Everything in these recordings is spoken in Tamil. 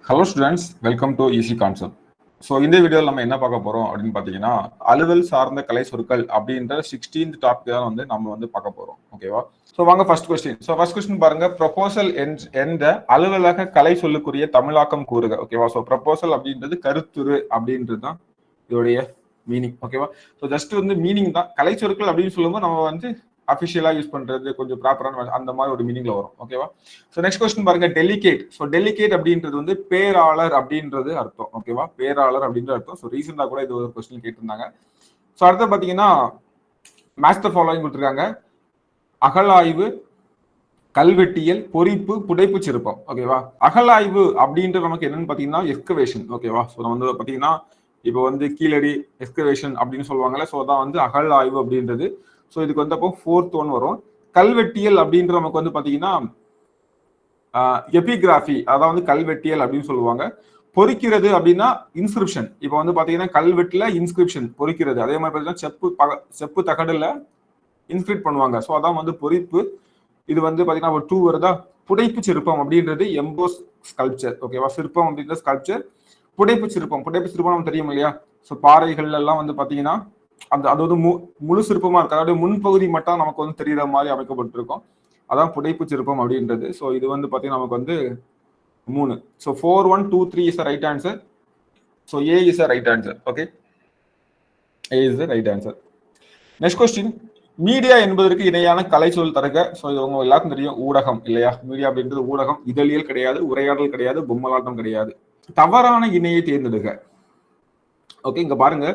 Hello students, welcome to easy concept. So இந்த வீடியோவில் நம்ம என்ன பார்க்க போறோம் அப்படின்னு பார்த்தீங்கன்னா, அலுவல் சார்ந்த கலை சொற்கள் அப்படின்ற 16th டாபிக் தான் நம்ம பார்க்க போறோம். ஓகேவா? ஸோ வாங்க first question. So first question பாருங்க, ப்ரொபோசல் என்ற அலுவலக கலை சொல்லுக்குரிய தமிழாக்கம் கூறுக. ஓகேவா? ஸோ ப்ரொபோசல் அப்படின்றது கருத்துரு அப்படின்றது தான் இதோடைய மீனிங். ஓகேவா? ஸோ ஜஸ்ட் மீனிங் தான். கலை சொற்கள் அப்படின்னு சொல்லும்போது நம்ம அஃபிஷியலா யூஸ் பண்றது கொஞ்சம் ப்ராப்பரான அந்த மாதிரி ஒரு மீனிங்ல வரும். ஓகேவா? ஸோ நெக்ஸ்ட் கொஸ்டின் பாருங்க, டெலிகேட். ஸோ டெலிகேட் அப்படின்றது பேராளர் அப்படின்றது அர்த்தம். ஓகேவா? பேராளர் அப்படின்ற அர்த்தம். ஸோ ரீசெண்டா கூட இது ஒரு கொஸ்டின் கேட்டிருந்தாங்க. ஸோ அடுத்து பாத்தீங்கன்னா மேட்ச் த ஃபாலோயிங் கொடுத்துருக்காங்க: அகழாய்வு, கல்வெட்டியல், பொறிப்பு, புடைப்பு சிற்பம். ஓகேவா? அகழாய்வு அப்படின்றது நமக்கு என்னன்னு பாத்தீங்கன்னா எக்ஸ்கவேஷன். ஓகேவா? ஸோ நம்ம பாத்தீங்கன்னா இப்போ கீழடி எக்ஸ்கவேஷன் அப்படின்னு சொல்லுவாங்கல்ல. ஸோ அதான் அகழாய்வு அப்படின்றது. ஸோ இதுக்கு அப்போ 4th ஒன் வரும். கல்வெட்டியல் அப்படின்ற நமக்கு பாத்தீங்கன்னா எபிகிராஃபி, அதாவது கல்வெட்டியல் அப்படின்னு சொல்லுவாங்க. பொறிக்கிறது அப்படின்னா இன்ஸ்கிரிப்ஷன். இப்போ பாத்தீங்கன்னா கல்வெட்டுல இன்ஸ்கிரிப்ஷன் பொறிக்கிறது. அதே மாதிரி பாத்தீங்கன்னா செப்பு தகடுல இன்ஸ்கிரிப்ட் பண்ணுவாங்க. ஸோ அதான் பொறிப்பு. இது பாத்தீங்கன்னா ஒரு 2 வருதா. புடைப்பு சிற்பம் அப்படின்றது எம்போஸ் ஸ்கல்ப்சர். ஓகேவா? சிற்பம் அப்படின்ற ஸ்கல்ப்சர். புடைப்பு சிற்பம் நமக்கு தெரியும் இல்லையா? ஸோ பாறைகள் எல்லாம் பாத்தீங்கன்னா அது முழு சிற்பமா இருக்கு. அதாவது முன்பகுதி மட்டும் நமக்கு தெரியுற மாதிரி அமைக்கப்பட்டிருக்கும். அதான் புடைப்பு சிற்பம் அப்படின்றது. ஸோ இது பாத்தீங்கன்னா நமக்கு 3. So 4, 1, 2, 3 is the right answer. So A is the right answer. Okay, A is the right answer. Next question, media என்பதற்கு இணையான கலை சொல் தருக. ஸோ இது உங்க எல்லாருக்கும் தெரியும், ஊடகம் இல்லையா? மீடியா அப்படின்றது ஊடகம். இதழியல் கிடையாது, உரையாடல் கிடையாது, பொம்மலாட்டம் கிடையாது. தவறான இணையை தேர்ந்தெடுக. ஓகே, இங்க பாருங்க,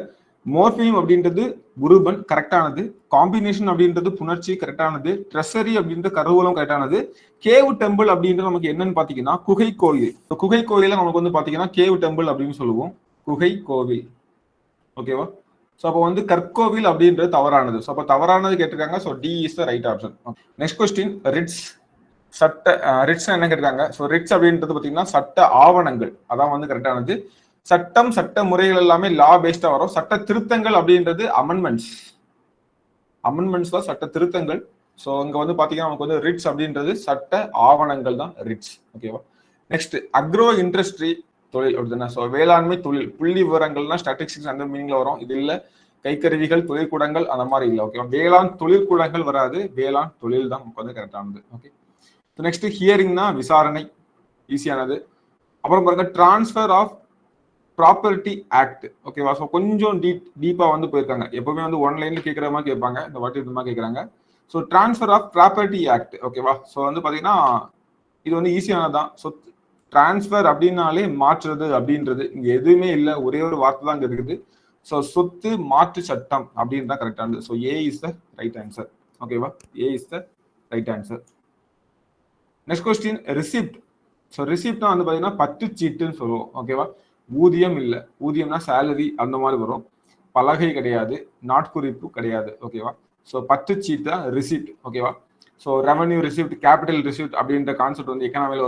மோர்பியம் அப்படின்றது குருபன் கரெக்டானது, காம்பினேஷன் அப்படின்றது புணர்ச்சி கரெக்டானது, ட்ரெஸரி அப்படின்ற கருவூலம் கரெக்டானது, கேவ் டெம்பிள் அப்படின்றது நமக்கு என்னன்னு பாத்தீங்கன்னா குகை கோயில். குகை கோயில நமக்கு பாத்தீங்கன்னா கேவ் டெம்பிள் அப்படின்னு சொல்லுவோம், குகை கோவில். ஓகேவா? ஸோ அப்போ கற்கோவில் அப்படின்றது தவறானது. ஸோ அப்போ தவறானது கேட்டிருக்காங்க. So D is the right option. Next question, writs. Writs என்ன கேட்டிருக்காங்க? ஸோ ரிட்ஸ் அப்படின்றது பாத்தீங்கன்னா சட்ட ஆவணங்கள். அதான் கரெக்டானது. சட்டம், சட்ட முறைகள் எல்லாமே லா பேஸ்டா வரும். சட்ட திருத்தங்கள் அப்படின்றது அமெண்ட்மெண்ட்ஸ் தான் சட்ட திருத்தங்கள். ஸோ இங்க பாத்தீங்கன்னா நமக்கு ரிட்ஸ் அப்படின்றது சட்ட ஆவணங்கள் தான் ரிட்ஸ். ஓகேவா? நெக்ஸ்ட், அக்ரோ இண்டஸ்ட்ரி தொழில் அப்படின்னா ஸோ வேளாண்மை தொழில். புள்ளி விவரங்கள்னா ஸ்டாட்டிஸ்டிக்ஸ் அந்த மீனிங்ல வரும். இது இல்ல கைக்கருவிகள், தொழிற்கூடங்கள் அந்த மாதிரி இல்லை. ஓகேவா? வேளாண் தொழிற்கூடங்கள் வராது, வேளாண் தொழில் தான் நமக்கு கரெக்டானது. ஓகே, நெக்ஸ்ட் ஹியரிங்னா விசாரணை, ஈஸியானது. அப்புறம் பாருங்க, டிரான்ஸ்பர் ஆஃப் ப்ராப்பர்ட்டி ஆக்ட். ஓகேவா? ஸோ கொஞ்சம் டீப்பா போயிருக்காங்க. எப்பவுமே 1 லைன்ல கேட்கற மாதிரி கேட்பாங்க, இந்த வாட்டி இந்த மாதிரி கேட்கறாங்க. So transfer of property act. ஓகேவா? ஸோ பாத்தீங்கன்னா இது ஈஸியானதான். ஸோ டிரான்ஸ்பர் அப்படின்னாலே மாற்றுறது அப்படின்றது இங்க எதுவுமே இல்லை, ஒரே ஒரு வார்த்தை தான் இங்க இருக்குது. ஸோ சொத்து மாற்று சட்டம் அப்படின்னு தான் கரெக்டானது. So A is the right answer. ஓகேவா? A is the right answer. Next question, receipt. So ரிசிப்ட்னா பாத்தீங்கன்னா பற்றுச்சீட்டுன்னு சொல்லுவோம். ஓகேவா? ஊதியம் இல்லை, ஊதியம்னா சேலரி அந்த மாதிரி வரும். பலகை கிடையாது, நாட்குறிப்பு கிடையாது. ஓகேவா? ஸோ பற்றுச்சீட்டு தான் ரிசிப்ட். ஓகேவா? So revenue receipt, capital receipt அப்படின்ற கான்செப்ட் எக்கனாமில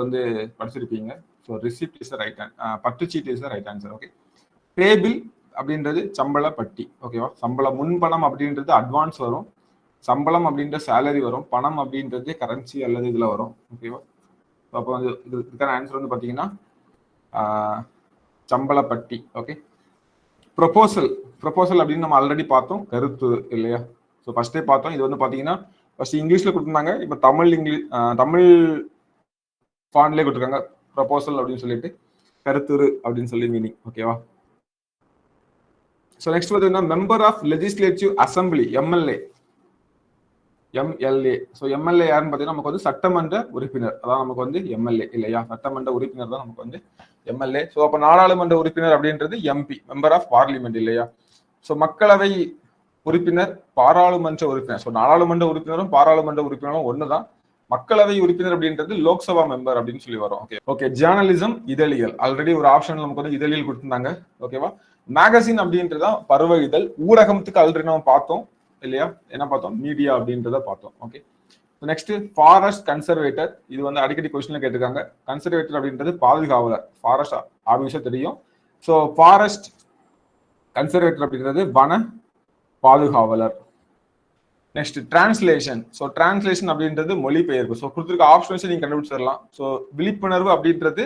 படிச்சிருப்பீங்க. ஸோ ரிசிப்ட் இஸ் ரைட் பற்றுச்சீட்டு is right answer. Okay, payable அப்படின்றது சம்பள பட்டி. ஓகேவா? சம்பளம் முன்பணம் அப்படின்றது அட்வான்ஸ் வரும், சம்பளம் அப்படின்ற சேலரி வரும், பணம் அப்படின்றது கரன்சி அல்லது இதுல வரும். ஓகேவா? அப்போ இதுக்கான ஆன்சர் பாத்தீங்கன்னா சம்பளப்பட்டி. Okay, proposal. அப்படின்னு நம்ம ஆல்ரெடி பார்த்தோம், கருத்து இல்லையா? ஸோ ஃபர்ஸ்டே பார்த்தோம். இது பாத்தீங்கன்னா ஃபர்ஸ்ட் இங்கிலீஷ்ல கொடுத்துருந்தாங்க, இப்போ தமிழ் ஃபாண்ட்லேயே கொடுத்துருக்காங்க, ப்ரொபோசல் அப்படின்னு சொல்லிட்டு கருத்துரு அப்படின்னு சொல்லி மீனிங். ஓகேவா? ஸோ நெக்ஸ்ட் பார்த்தீங்கன்னா member of legislative assembly, MLA. So MLA யாருன்னு பார்த்தீங்கன்னா நமக்கு சட்டமன்ற உறுப்பினர். அதான் நமக்கு எம்எல்ஏ இல்லையா? சட்டமன்ற உறுப்பினர் தான் நமக்கு எம்எல்ஏ. ஸோ அப்போ நாடாளுமன்ற உறுப்பினர் அப்படின்றது எம்பி, மெம்பர் ஆஃப் பார்லிமெண்ட் இல்லையா? ஸோ மக்களவை உறுப்பினர், பாராளுமன்ற உறுப்பினர். ஸோ நாடாளுமன்ற உறுப்பினரும் பாராளுமன்ற உறுப்பினரும் ஒண்ணுதான். மக்களவை உறுப்பினர் அப்படின்றது லோக்சபா மெம்பர் அப்படின்னு சொல்லி வரும். ஓகே, ஜேர்னலிசம், இதழியல். ஆல்ரெடி ஒரு ஆப்ஷன் நமக்கு இதழியல் கொடுத்திருந்தாங்க. ஓகேவா? மேகசின் அப்படின்றதான் பருவ இதழ். ஊடகத்துக்கு ஆல்ரெடி நம்ம பார்த்தோம் இல்லையா? என்ன பார்த்தோம்? மீடியா அப்படின்றத பார்த்தோம். Okay, next forest conservator. இது அடிக்கடி கொஸ்டின்ல கேட்டிருக்காங்க. கன்சர்வேட்டர் அப்படின்றது பாதுகாவலர். ஃபாரஸ்ட் ஆபீஸா தெரியும். ஸோ ஃபாரஸ்ட் கன்சர்வேட்டர் அப்படின்றது வன பாதுகாவலர். Next translation. ஸோ டிரான்ஸ்லேஷன் அப்படின்றது மொழிபெயர்ப்பு. ஸோ கொடுத்துருக்க ஆப்ஷன்ஸ் நீங்க கண்டுபிடிச்சிடலாம். ஸோ விழிப்புணர்வு அப்படின்றது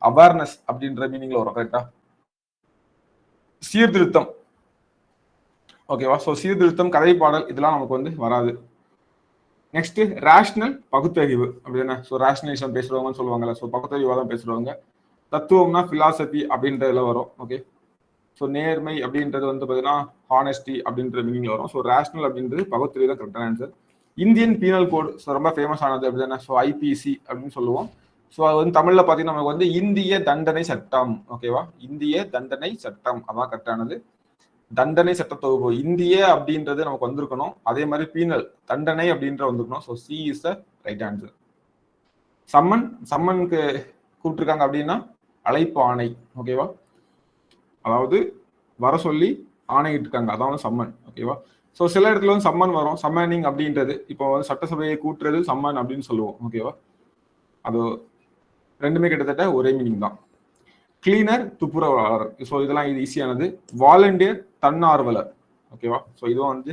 அவேர்னஸ் அப்படின்ற மீனிங்ல வரும். கரெக்டா? சீர்திருத்தம். ஓகேவா? ஸோ சீர்திருத்தம், கதை பாடல் இதெல்லாம் நமக்கு வந்து வராது. நெக்ஸ்ட் ரேஷனல், பகுத்தறிவு அப்படின்னா ஸோ ரேஷனலிசம் பேசுறவங்கன்னு சொல்லுவாங்கல்ல, ஸோ பகுத்தறிவாதம் பேசுறவங்க. தத்துவம்னா பிலாசபி அப்படின்றதுல வரும். ஓகே. ஸோ நேர்மை அப்படின்றது வந்து பார்த்தீங்கன்னா ஹானஸ்டி அப்படின்ற மீனிங்ல வரும். ஸோ ரேஷனல் அப்படின்றது பகுத்தறிவு தான் கரெக்டான ஆன்சர். இந்தியன் பீனல் கோடு, ஸோ ரொம்ப ஃபேமஸ் ஆனது அப்படின்னா ஸோ ஐபிசி அப்படின்னு சொல்லுவோம். ஸோ அது வந்து தமிழ்ல பார்த்தீங்கன்னா நமக்கு வந்து இந்திய தண்டனை சட்டம். ஓகேவா? இந்திய தண்டனை சட்டம் அதான் கரெக்டானது. தண்டனை சட்ட தொகுப்பு இந்திய அப்படின்றது நமக்கு வந்திருக்கணும். அதே மாதிரி பீனல் தண்டனை அப்படின்ற வந்திருக்கணும். So C is the right answer. Summon, சம்மனுக்கு கூப்பிட்டுருக்காங்க அப்படின்னா அழைப்பு ஆணை. ஓகேவா? அதாவது வர சொல்லி ஆணையிட்டு இருக்காங்க, அதாவது சம்மன். ஓகேவா? ஸோ சில இடத்துல வந்து சம்மன் வரும், சம்மனிங் அப்படின்றது. இப்போ வந்து சட்டசபையை கூட்டுறது சம்மன் அப்படின்னு சொல்லுவோம். ஓகேவா? அது ரெண்டுமே கிட்டத்தட்ட ஒரே மீனிங் தான். கிளீனர், துப்புரவாளர். ஸோ இதெல்லாம் இது ஈஸியானது. வாலண்டியர், தன்னார்வலர். ஓகேவா? ஸோ இதுவும் வந்து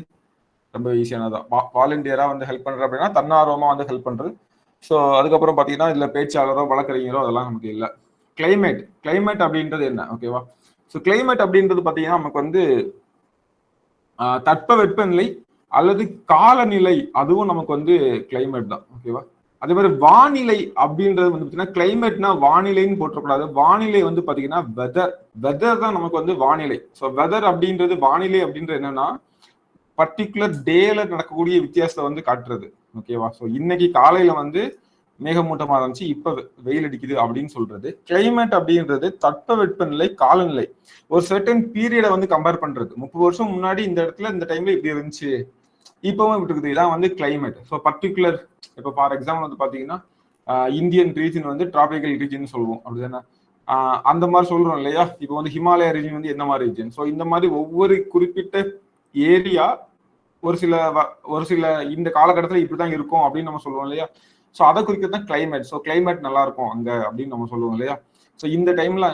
ரொம்ப ஈஸியானதான். வாலண்டியரா வந்து ஹெல்ப் பண்ற அப்படின்னா தன்னார்வமா வந்து ஹெல்ப் பண்றது. ஸோ அதுக்கப்புறம் பார்த்தீங்கன்னா இதுல பேச்சாளரோ வழக்கறிஞரோ அதெல்லாம் நமக்கு இல்லை. கிளைமேட், கிளைமேட் அப்படின்றது என்ன? ஓகேவா? ஸோ கிளைமேட் அப்படின்றது பார்த்தீங்கன்னா நமக்கு வந்து தட்ப வெப்பநிலை அல்லது காலநிலை, அதுவும் நமக்கு வந்து கிளைமேட் தான். ஓகேவா? அதே மாதிரி வானிலை அப்படின்றது வந்து பார்த்தீங்கன்னா கிளைமேட்னா வானிலைன்னு போட்டக்கூடாது. வானிலை வந்து பார்த்தீங்கன்னா வெதர். வெதர் தான் நமக்கு வந்து வானிலை. ஸோ வெதர் அப்படின்றது வானிலை அப்படின்றது என்னன்னா பர்டிகுலர் டேல நடக்கக்கூடிய வித்தியாசத்தை வந்து காட்டுறது. ஓகேவா? ஸோ இன்னைக்கு காலையில வந்து மேகமூட்டமா இருந்துச்சு, இப்ப வெயில் அடிக்குது அப்படின்னு சொல்றது. கிளைமேட் அப்படின்றது தட்ப வெப்பநிலை, காலநிலை. ஒரு சர்டன் பீரியடை வந்து கம்பேர் பண்றது. 30 வருஷம் முன்னாடி இந்த இடத்துல இந்த டைம்ல இப்படி இருந்துச்சு, இப்பவும் இப்படி இருக்குது. இதான் வந்து கிளைமேட். ஸோ பர்டிகுலர் இப்போ ஃபார் எக்ஸாம்பிள் வந்து பாத்தீங்கன்னா இந்தியன் ரீஜன் வந்து டிராபிக்கல் ரீஜன் சொல்லுவோம். அப்படிதானே? அந்த மாதிரி சொல்றோம் இல்லையா? இப்போ வந்து ஹிமாலயா ரீஜன் வந்து என்ன மாதிரி ரீஜன். ஸோ இந்த மாதிரி ஒவ்வொரு குறிப்பிட்ட ஏரியா ஒரு சில இந்த காலகட்டத்தில் இப்படிதான் இருக்கும் அப்படின்னு நம்ம சொல்லுவோம் இல்லையா? ஸோ அதை குறிக்கிறது தான் கிளைமேட். ஸோ கிளைமேட் நல்லா இருக்கும் அங்க அப்படின்னு நம்ம சொல்லுவோம் இல்லையா? ஸோ இந்த டைம்ல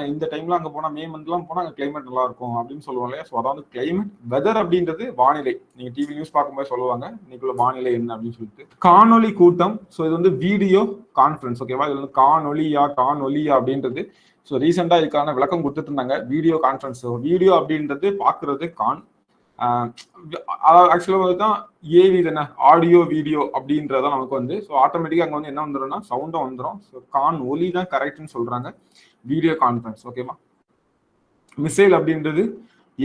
அங்க போனா மே மந்த்லாம் போனா அங்க கிளைமேட் நல்லா இருக்கும் அப்படின்னு சொல்லுவோம் இல்லையா? ஸோ அதாவது கிளைமேட். வெதர் அப்படின்றது வானிலை. நீங்க டிவி நியூஸ் பார்க்கும்போது சொல்லுவாங்க இன்னைக்குள்ள வானிலை என்ன அப்படின்னு சொல்லிட்டு. காணொலி கூட்டம். ஸோ இது வந்து வீடியோ கான்ஃபரன்ஸ். ஓகேவா? இது வந்து காணொலியா அப்படின்றது. ஸோ ரீசெண்டா இதுக்கான விளக்கம் கொடுத்துட்டு இருந்தாங்க. Video conference. வீடியோ அப்படின்றது பாக்குறது ஆக்சுவலா தான் ஏவி தானே, ஆடியோ வீடியோ அப்படின்றதான் நமக்கு வந்து. ஸோ ஆட்டோமேட்டிக்கா அங்க வந்து என்ன வந்துடும்னா சவுண்டும் வந்துடும். ஸோ ஒலி தான் கரெக்ட்னு சொல்றாங்க. Video conference. ஓகேவா? மிசைல் அப்படின்றது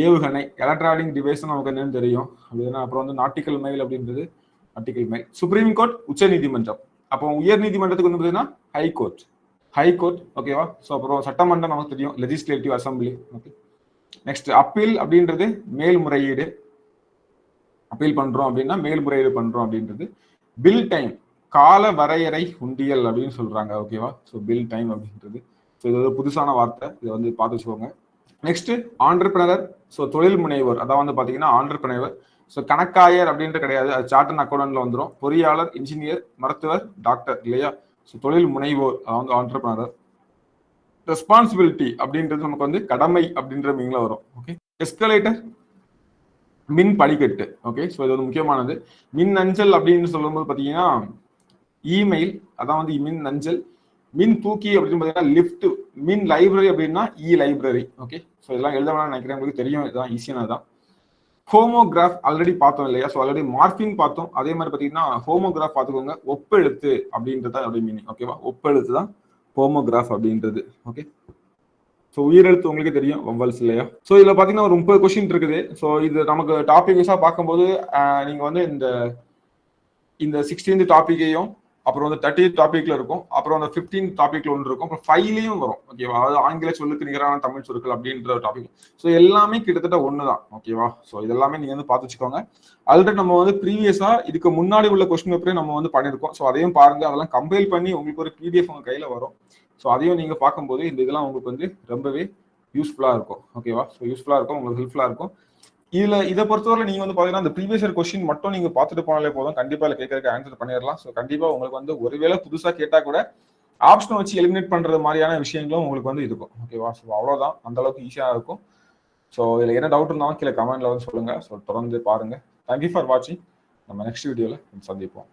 ஏவுகணை. எலக்ட்ரானிக் டிவைஸ் நமக்கு என்னன்னு தெரியும். அப்படின்னா அப்புறம் வந்து நாட்டிக்கல் மைல் அப்படின்றது நாட்டிக்கல் மைல். சுப்ரீம் கோர்ட் உச்ச நீதிமன்றம். அப்போ உயர் நீதிமன்றத்துக்கு வந்து பார்த்தீங்கன்னா ஹை கோர்ட். ஓகேவா? ஸோ அப்புறம் சட்டமன்றம் நமக்கு தெரியும், legislative assembly. Okay. Next appeal அப்படின்றது மேல்முறையீடு. அப்பீல் பண்றோம் அப்படின்னா மேல்முறையீடு பண்றோம் அப்படின்றது. பில் டைம், கால வரையறை உண்டியல் அப்படின்னு சொல்றாங்க. ஓகேவா? ஸோ பில் டைம் அப்படின்றது. ஸோ இது ஒரு புதுசான வார்த்தை, இதை வந்து பார்த்து வச்சுக்கோங்க. Next entrepreneur. ஸோ தொழில் முனைவர், அதான் வந்து பாத்தீங்கன்னா ஆண்டர்பிரனர். ஸோ கணக்காயர் அப்படின்ட்டு கிடையாது, அது சார்ட் அண்ட் அக்கௌண்டன்ட்ல வந்துடும். பொறியாளர், இன்ஜினியர், மருத்துவர், டாக்டர் இல்லையா? ஸோ தொழில் முனைவோர், அதான் வந்து ஆண்டர்பிரனர். ரெஸ்பான்சிபிலிட்டி அப்படின்றது நமக்கு வந்து கடமை அப்படின்ற மீனிங்ல வரும். ஓகே. எஸ்கலேட்டர், மின் படிக்கட்டு. ஓகே. ஸோ இது வந்து முக்கியமானது. மின் அஞ்சல் அப்படின்னு சொல்லும்போது பாத்தீங்கன்னா இமெயில், அதான் வந்து மின் அஞ்சல். மின் தூக்கி அப்படின்னு பாத்தீங்கன்னா லிஃப்ட். மின் லைப்ரரி அப்படின்னா லைப்ரரி. ஓகே. ஸோ இதெல்லாம் எழுத வேணாம்னு நினைக்கிறேன், உங்களுக்கு தெரியும், இதுதான் ஈஸியானதான். ஹோமோகிராஃப் ஆல்ரெடி பார்த்தோம் இல்லையா? ஸோ ஆல்ரெடி மார்பிங் பார்த்தோம். அதே மாதிரி பாத்தீங்கன்னா ஹோமோகிராஃப் பார்த்துக்கோங்க. ஒப்பெழுத்து அப்படின்றத அப்படி மீனிங். ஓகேவா? ஒப்பெழுத்து தான் ஹோமோகிராஃப் அப்படின்றது. ஓகே. ஸோ உயிரெழுத்து உங்களுக்கு தெரியும், வவ்வல்ஸ் இல்லையா? ஸோ இதுல பாத்தீங்கன்னா ஒரு 30 கொஸ்டின் இருக்குது. ஸோ இது நமக்கு டாபிக் வைஸா பார்க்கும்போது நீங்க வந்து இந்த 16th டாபிக்கையும் அப்புறம் வந்து 30th டாபிக்ல இருக்கும், அப்புறம் அந்த 15th டாபிக்ல ஒன்று இருக்கும், அப்புறம் 5லயும் வரும். ஓகேவா? அதாவது ஆங்கில சொல்லுக்கு நிகரான தமிழ் சொற்கள் அப்படின்ற டாபிக். ஸோ எல்லாமே கிட்டத்தட்ட ஒண்ணுதான். ஓகேவா? ஸோ இதெல்லாமே நீங்க வந்து பார்த்து வச்சுக்கோங்க. ஆல்ரெடி நம்ம வந்து ப்ரீவியஸா இதுக்கு முன்னாடி உள்ள கொஸ்டின் பேப்பரே நம்ம வந்து பண்ணிருக்கோம். ஸோ அதையும் பாருங்க. அதெல்லாம் கம்பைல் பண்ணி உங்களுக்கு ஒரு PDF உங்க கையில வரும். ஸோ அதையும் நீங்க பார்க்கும்போது இந்த இதெல்லாம் உங்களுக்கு வந்து ரொம்பவே யூஸ்ஃபுல்லா இருக்கும். ஓகேவா? ஸோ யூஸ்ஃபுல்லா இருக்கும், உங்களுக்கு ஹெல்ப்ஃபுல்லா இருக்கும். இதை பொறுத்தவரை நீங்க வந்து பாத்தீங்கன்னா இந்த ப்ரீவியஸ் இயர் கொஸ்டின் மட்டும் நீங்க பார்த்துட்டு போனாலே போதும், கண்டிப்பா இல்லை கேட்கறதுக்கு ஆன்சர் பண்ணிடலாம். ஸோ கண்டிப்பா உங்களுக்கு வந்து ஒருவேளை புதுசா கேட்டா கூட ஆப்ஷனை வச்சு எலிமினேட் பண்றது மாதிரியான விஷயங்களும் உங்களுக்கு வந்து இருக்கும். ஓகேவா? ஸோ அவ்வளவுதான், அந்த அளவுக்கு ஈஸியா இருக்கும். ஸோ இதுல என்ன டவுட் இருந்தாலும் கீழே கமெண்ட்ல வந்து சொல்லுங்க. ஸோ தொடர்ந்து பாருங்க. தேங்க்யூ ஃபார் வாட்சிங். நம்ம நெக்ஸ்ட் வீடியோல சந்திப்போம்.